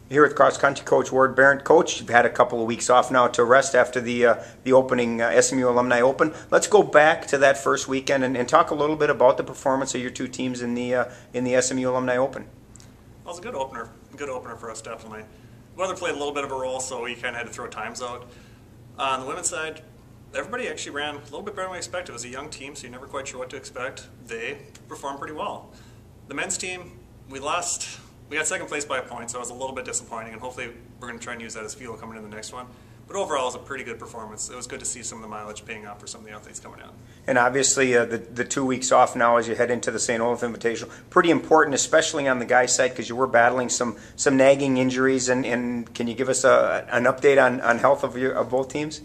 Here with cross country coach Berndt. Coach, you've had a couple of weeks off now to rest after the opening SMU Alumni Open. Let's go back to that first weekend and talk a little bit about the performance of your two teams in the SMU Alumni Open. Well, it was a good opener for us, definitely. Weather played a little bit of a role, so we kind of had to throw times out. On the women's side, everybody actually ran a little bit better than we expected. It was a young team, so you're never quite sure what to expect. They performed pretty well. The men's team, we lost. We got second place by a point, so it was a little bit disappointing, and hopefully we're going to try and use that as fuel coming in the next one. But overall, it was a pretty good performance. It was good to see some of the mileage paying off for some of the athletes coming out. And obviously, the 2 weeks off now as you head into the St. Olaf Invitational, pretty important, especially on the guys' side, because you were battling some nagging injuries. And can you give us an update on health of both teams?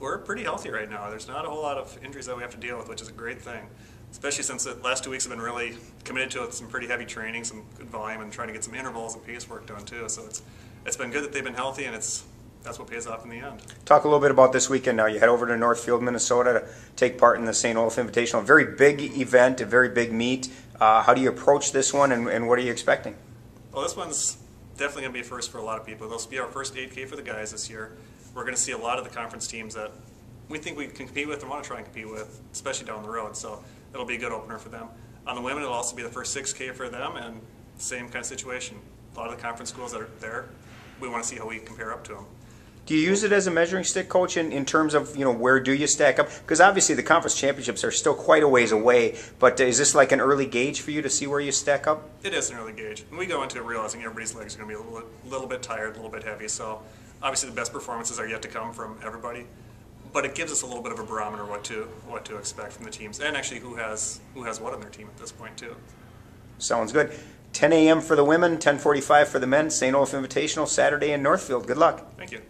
We're pretty healthy right now. There's not a whole lot of injuries that we have to deal with, which is a great thing. Especially since the last 2 weeks have been really committed to some pretty heavy training, some good volume, and trying to get some intervals and pace work done too. So it's been good that they've been healthy, and that's what pays off in the end. Talk a little bit about this weekend now. You head over to Northfield, Minnesota to take part in the St. Olaf Invitational. A very big event, a very big meet. How do you approach this one, and what are you expecting? Well, this one's definitely going to be a first for a lot of people. This will be our first 8K for the guys this year. We're going to see a lot of the conference teams that we think we can compete with and want to try and compete with, especially down the road. So it'll be a good opener for them. On the women, it'll also be the first 6K for them, and same kind of situation. A lot of the conference schools that are there, we want to see how we compare up to them. Do you use it as a measuring stick, Coach, in terms of, where do you stack up? Because obviously the conference championships are still quite a ways away, but is this like an early gauge for you to see where you stack up? It is an early gauge. And we go into it realizing everybody's legs are going to be a little bit tired, a little bit heavy, so obviously the best performances are yet to come from everybody. But it gives us a little bit of a barometer what to expect from the teams, and actually who has what on their team at this point too. Sounds good. 10 a.m. for the women, 10:45 for the men. St. Olaf Invitational Saturday in Northfield. Good luck. Thank you.